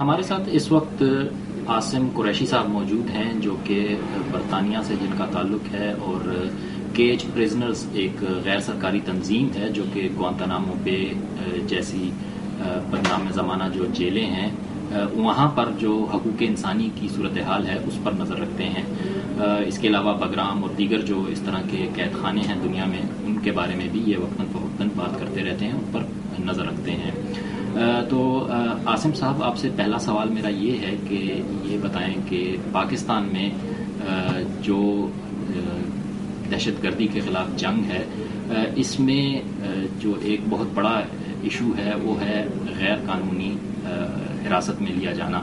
ہمارے ساتھ اس وقت عاصم قریشی صاحب موجود ہیں جو کہ برطانیہ سے جن کا تعلق ہے، اور کیج پریزنرز ایک غیر سرکاری تنظیم ہے جو کہ گوانتانامو بے جیسی بدنام زمانہ جو جیلیں ہیں وہاں پر جو حقوق انسانی کی صورتحال ہے اس پر نظر رکھتے ہیں. اس کے علاوہ بگرام اور دیگر جو اس طرح کے قید خانے ہیں دنیا میں ان کے بارے میں بھی یہ وقتاً فوقتاً بات کرتے رہتے ہیں، ان پر نظر رکھتے ہیں. تو عاصم صاحب آپ سے پہلا سوال میرا یہ ہے کہ یہ بتائیں کہ پاکستان میں جو دہشت گردی کے خلاف جنگ ہے اس میں جو ایک بہت بڑا ایشو ہے وہ ہے غیر قانونی حراست میں لیا جانا،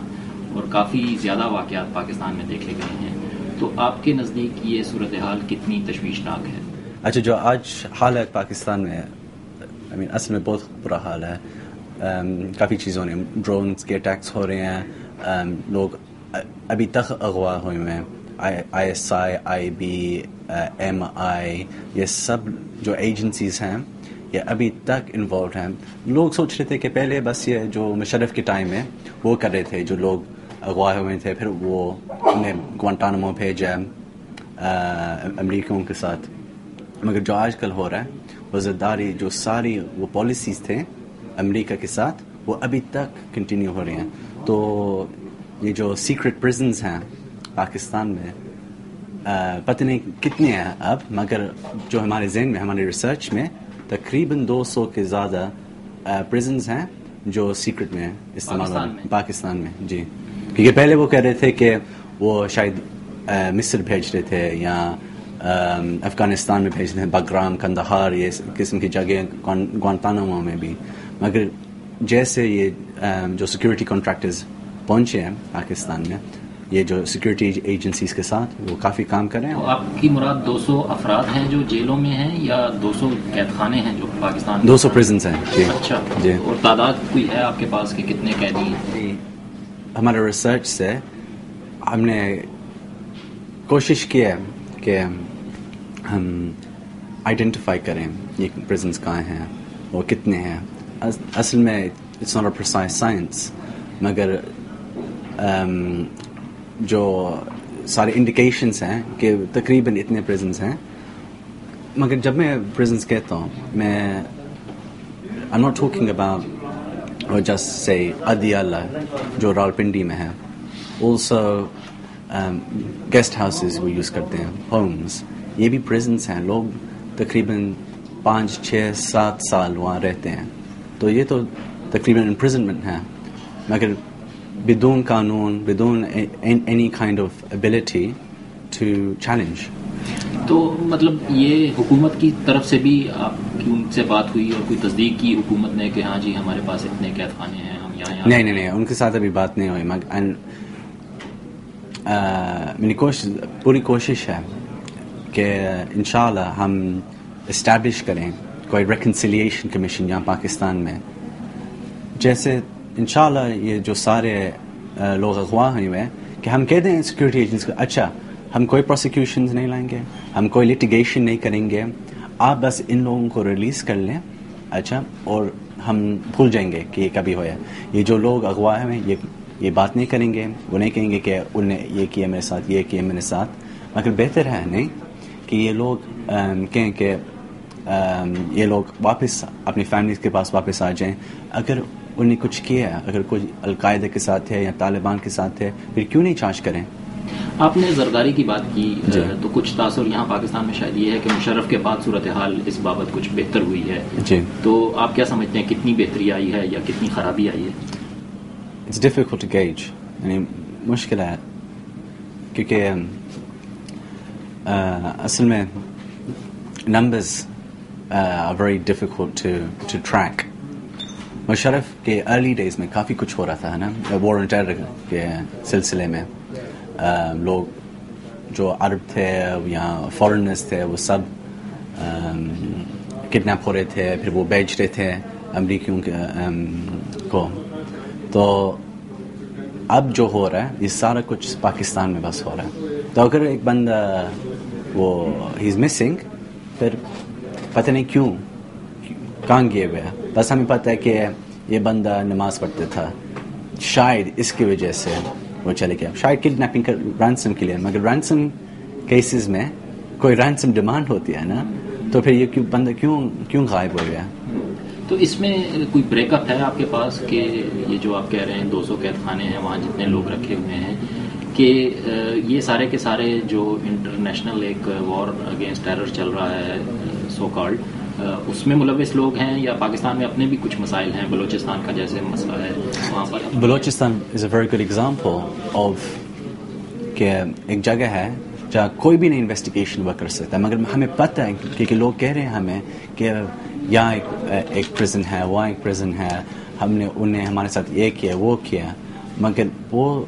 اور کافی زیادہ واقعات پاکستان میں دیکھے گئے ہیں. تو آپ کے نزدیک یہ صورتحال کتنی تشویشناک ہے؟ اچھا، جو آج حال ہے پاکستان میں اصل میں بہت برا حال ہے. کافی چیزوں نے ڈرونز کے اٹیکس ہو رہے ہیں، لوگ ابھی تک اغوا ہوئے ہیں. ISI IB MI یہ سب جو ایجنسیز ہیں یہ ابھی تک انوالوڈ ہیں. لوگ سوچ رہے تھے کہ پہلے بس یہ جو مشرف کے ٹائم ہے وہ کر رہے تھے، جو لوگ اغوا ہوئے تھے پھر وہ انہیں گوانٹانامو بھیجا امریکیوں کے ساتھ. مگر جو آج کل ہو رہا ہے وہ زداری جو ساری وہ پالیسیز تھے امریکہ کے ساتھ وہ ابھی تک کنٹینیو ہو رہی ہیں. تو یہ جو سیکرٹ پرزنز ہیں پاکستان میں پتہ نہیں کتنے ہیں اب، مگر جو ہمارے ذہن میں ہمارے ریسرچ میں تقریباً 200 کے زیادہ پرزنز ہیں جو سیکرٹ میں استعمال ہو رہے ہیں پاکستان میں. جی، کیونکہ پہلے وہ کہہ رہے تھے کہ وہ شاید مصر بھیج رہے تھے یا افغانستان میں بھیج رہے ہیں، بگرام، کندہار، یہ قسم کی جگہیں، گوانتانامو میں بھی. مگر جیسے یہ جو سیکورٹی کنٹریکٹرز پہنچے ہیں پاکستان میں، یہ جو سیکورٹی ایجنسیز کے ساتھ وہ کافی کام کر رہے ہیں. تو آپ کی مراد 200 افراد ہیں جو جیلوں میں ہیں یا 200 قید خانے ہیں جو پاکستان میں؟ 200 پرزنس ہیں. جی. اچھا جی. اور تعداد کوئی ہے آپ کے پاس کہ کتنے قیدی ہیں؟ ہمارے ریسرچ سے ہم نے کوشش کی ہے کہ ہم آئیڈینٹیفائی کریں یہ پرزنس کہاں ہیں اور کتنے ہیں. اصل میں it's not a precise science, مگر جو سارے انڈیکیشنس ہیں کہ تقریباً اتنے پرزنس ہیں. مگر جب میں پرزنس کہتا ہوں میں I'm not talking about or just say Adiala جو راولپنڈی میں ہے. also گیسٹ ہاؤسز وہ یوز کرتے ہیں، ہومز، یہ بھی پرزنس ہیں. لوگ تقریباً 5 6 7 سال وہاں رہتے ہیں. تو یہ تو تقریباً امپرزنمنٹ ہے، مگر بدون قانون، بدون any kind of ability to challenge. تو مطلب یہ حکومت کی طرف سے بھی آپ کی ان سے بات ہوئی اور کوئی تصدیق کی حکومت نے کہ ہاں جی ہمارے پاس اتنے قید خانے ہیں، ہم یہاں نہیں ان کے ساتھ ابھی بات نہیں ہوئی. میری پوری کوشش ہے کہ انشاءاللہ ہم اسٹیبلش کریں کوئی ریکنسیلیشن کمیشن یہاں پاکستان میں. جیسے انشاءاللہ یہ جو سارے لوگ اغوا ہوئے ہیں کہ ہم کہہ دیں سیکورٹی ایجنسی کو، اچھا ہم کوئی پروسیکیوشنز نہیں لائیں گے، ہم کوئی لیٹیگیشن نہیں کریں گے، آپ بس ان لوگوں کو ریلیز کر لیں، اچھا، اور ہم بھول جائیں گے کہ یہ کبھی ہوا ہے. یہ جو لوگ اغوا ہوئے ہیں یہ بات نہیں کریں گے، وہ نہیں کہیں گے کہ انہوں نے یہ کیا میرے ساتھ، یہ کیا میرے ساتھ. مگر بہتر ہے نہیں کہ یہ لوگ کہیں کہ یہ لوگ واپس اپنی فیملیز کے پاس واپس آ جائیں. اگر انہوں نے کچھ کیا ہے، اگر کوئی القاعدہ کے ساتھ ہے یا طالبان کے ساتھ ہے، پھر کیوں نہیں چارج کریں. آپ نے زرداری کی بات کی تو کچھ تاثر یہاں پاکستان میں شاید یہ ہے کہ مشرف کے بعد صورتحال اس بابت کچھ بہتر ہوئی ہے. جی. تو آپ کیا سمجھتے ہیں کتنی بہتری آئی ہے یا کتنی خرابی آئی ہے؟ اٹس ڈیفیکلٹ ٹو گیج، یعنی مشکل ہے کیونکہ اصل میں numbers are very difficult to track. Musharraf کے ارلی ڈیز میں کافی کچھ ہو رہا تھا نا، وار آن ٹیرر کے سلسلے میں. لوگ جو عرب تھے یا فارنرز تھے وہ سب کڈنیپ ہو رہے تھے، پھر وہ بیچ رہے تھے امریکیوں کو. تو اب جو ہو رہا ہے یہ سارا کچھ پاکستان میں بس ہو رہا ہے. تو اگر ایک بندہ وہ ہی از مسنگ، پھر پتہ نہیں کیوں کہاں گئے ہوئے. بس ہمیں پتہ ہے کہ یہ بندہ نماز پڑھتا تھا شاید اس کی وجہ سے وہ چلے گیا. شاید کڈنیپنگ کا رینسم کے لیے, مگر رینسم کیسز میں کوئی رینسم ڈیمانڈ ہوتی ہے نا, تو پھر یہ بندہ کیوں غائب ہو گیا؟ تو اس میں کوئی بریک اپ ہے آپ کے پاس کہ یہ جو آپ کہہ رہے ہیں 200 قید خانے ہیں, وہاں جتنے لوگ رکھے ہوئے ہیں, کہ یہ سارے کے سارے جو انٹرنیشنل ایک وار اگینسٹ ٹیرر چل رہا ہے سو کالڈ, اس میں ملوث لوگ ہیں, یا پاکستان میں اپنے بھی کچھ مسائل ہیں, بلوچستان کا جیسے مسئلہ ہے وہاں پر؟ Balochistan is a very good example of کہ ایک جگہ ہے جہاں کوئی بھی نہیں انویسٹیگیشن ورک کر سکتا, مگر ہمیں پتہ ہے کہ لوگ کہہ رہے ہیں ہمیں کہ یہاں ایک پریزن ہے, وہاں ایک پریزن ہے, ہم نے انہیں ہمارے ساتھ یہ کیا وہ کیا, مگر وہ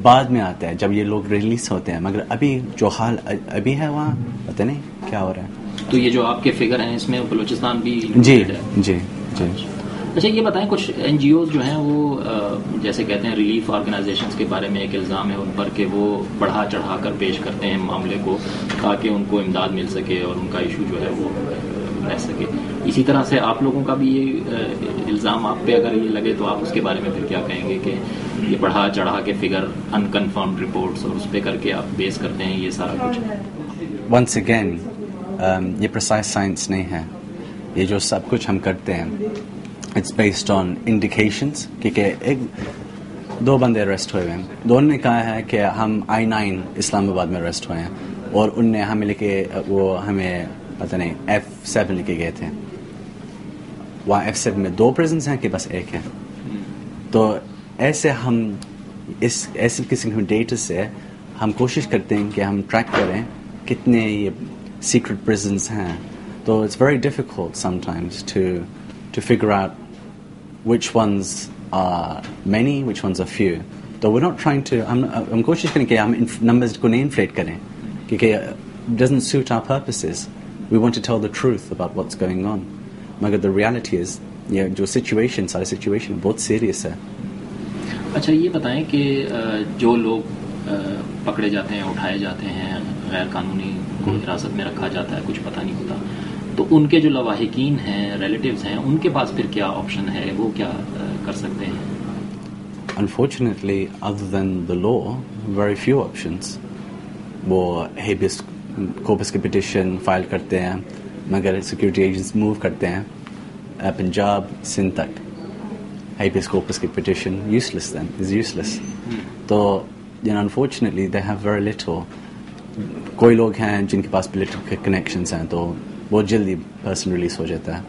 بعد میں آتا ہے جب یہ لوگ ریلیز ہوتے ہیں. مگر ابھی جو حال ابھی ہے وہاں پتہ نہیں کیا ہو رہا ہے. تو یہ جو آپ کے فگر ہیں اس میں بلوچستان بھی جی جی جی. اچھا یہ بتائیں, کچھ این جی اوز جو ہیں وہ جیسے کہتے ہیں ریلیف آرگنائزیشنز کے بارے میں ایک الزام ہے ان پر کہ وہ بڑھا چڑھا کر پیش کرتے ہیں معاملے کو تاکہ ان کو امداد مل سکے اور ان کا ایشو جو ہے وہ رہ سکے. اسی طرح سے آپ لوگوں کا بھی یہ الزام آپ پہ اگر یہ لگے تو آپ اس کے بارے میں پھر کیا کہیں گے کہ یہ بڑھا چڑھا کے فگر انکنفرمڈ رپورٹس اور اس پہ کر کے آپ بیس کرتے ہیں یہ سارا کچھ؟ ونس اگین یہ پرسائز سائنس نہیں ہے. یہ جو سب کچھ ہم کرتے ہیں اٹس بیسڈ آن انڈیکیشنس. کیونکہ ایک دو بندے اریسٹ ہوئے ہیں, دونوں نے کہا ہے کہ ہم I-9 اسلام آباد میں اریسٹ ہوئے ہیں, اور ان نے ہمیں لے کے وہ ہمیں پتہ نہیں F7 لے کے گئے تھے. وہاں F7 میں 2 پریزنس ہیں کہ بس ایک ہے. تو ایسے ہم اس ایسے قسم کے ڈیٹا سے ہم کوشش کرتے ہیں کہ ہم ٹریک کریں کتنے یہ سیکرٹ پریزنس ہیں. تو it's very difficult sometimes to figure out which ones are many, which ones are few. So we're not trying to, ہم کوشش کریں کہ ہم numbers کو نہیں inflate کریں کیونکہ it doesn't suit our purposes. We want to tell the truth about what's going on. مگر the reality is یہ جو situation سارے situation بہت serious ہے. اچھا یہ بتائیں کہ جو لوگ پکڑے جاتے ہیں, اٹھائے جاتے ہیں, غیر قانونی کو حراست میں رکھا جاتا ہے, کچھ پتہ نہیں ہوتا, تو ان کے جو لواحقین ہیں, ریلیٹیوز ہیں, ان کے پاس پھر کیا آپشن ہے, وہ کیا کر سکتے ہیں؟ Unfortunately, other than the law, very few options. وہ habeas corpus کی پٹیشن فائل کرتے ہیں, مگر سیکورٹی ایجنٹس موو کرتے ہیں پنجاب سندھ تک. habeas corpus کی petition useless then, is useless. تو unfortunately they have very little. کوئی لوگ ہیں جن کے پاس پولیٹیکل کنیکشنز ہیں تو بہت جلدی پرسن ریلیز ہو جاتا ہے.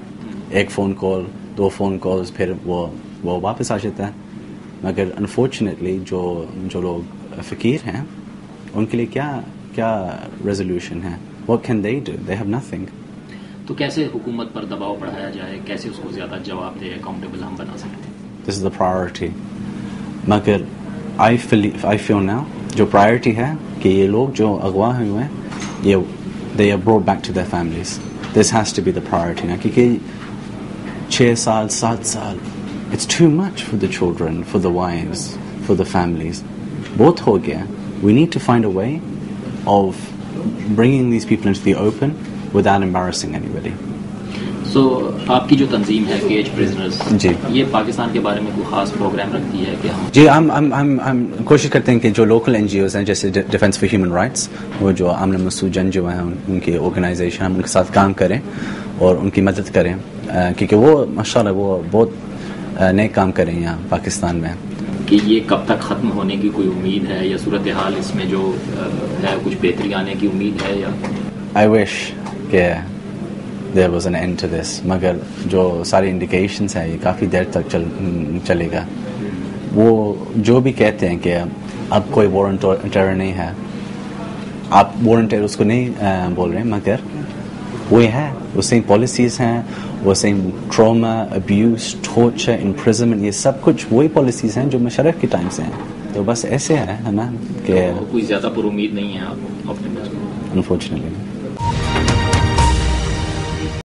ایک فون کال, 2 فون کالز, پھر وہ واپس آ جاتا ہے. مگر انفارچونیٹلی جو لوگ فقیر ہیں ان کے لیے کیا ریزولوشن ہے؟ What can they do? They have nothing. تو کیسے حکومت پر دباؤ بڑھایا جائے, کیسے اس کو زیادہ جواب دہ اکاؤنٹیبل ہم بنا سکتے ہیں؟ This is the priority. مگر I feel now جو priority ہے کہ یہ لوگ جو اغوا ہوئے ہیں یہ they are brought back to their families. This has to be the priority now. کیونکہ 6 سال 7 سال it's too much for the children, for the wives, for the families. بہت ہو گیا. We need to find a way of bringing these people into the open without embarrassing anybody. So آپ کی جو تنظیم ہے کیج پریزنرز, جی, یہ پاکستان کے بارے میں کوئی خاص پروگرام رکھتی ہے کہ ہم جی ہم کوشش کرتے ہیں کہ جو لوکل این جی اوز ہیں جیسے ڈیفینس فار ہیومن رائٹس, وہ جو امن مسعود جنگ جو ہیں ان کی آرگنائزیشن, ہم ان کے ساتھ کام کریں اور ان کی مدد کریں کیونکہ وہ ماشاءاللہ وہ بہت نیک کام کریں یہاں پاکستان میں. کہ یہ کب تک ختم ہونے کی کوئی امید ہے, یا صورتحال اس میں جو ہے کچھ بہتری آنے کی امید ہے؟ یا I wish کہ there was an end to this, مگر جو ساری انڈیکیشنز ہیں یہ کافی دیر تک چلے گا. وہ جو بھی کہتے ہیں کہ اب کوئی وار آن ٹیرر نہیں ہے, آپ وار آن ٹیرر اس کو نہیں بول رہے, مگر وہی ہے, وہ سیم پالیسیز ہیں, وہ same trauma, abuse, torture, imprisonment, یہ سب کچھ وہی پالیسیز ہیں جو مشرف کے ٹائم سے ہیں. تو بس ایسے ہے نا کہ کوئی زیادہ پر امید نہیں ہے آپ اپنے. انفارچونیٹلی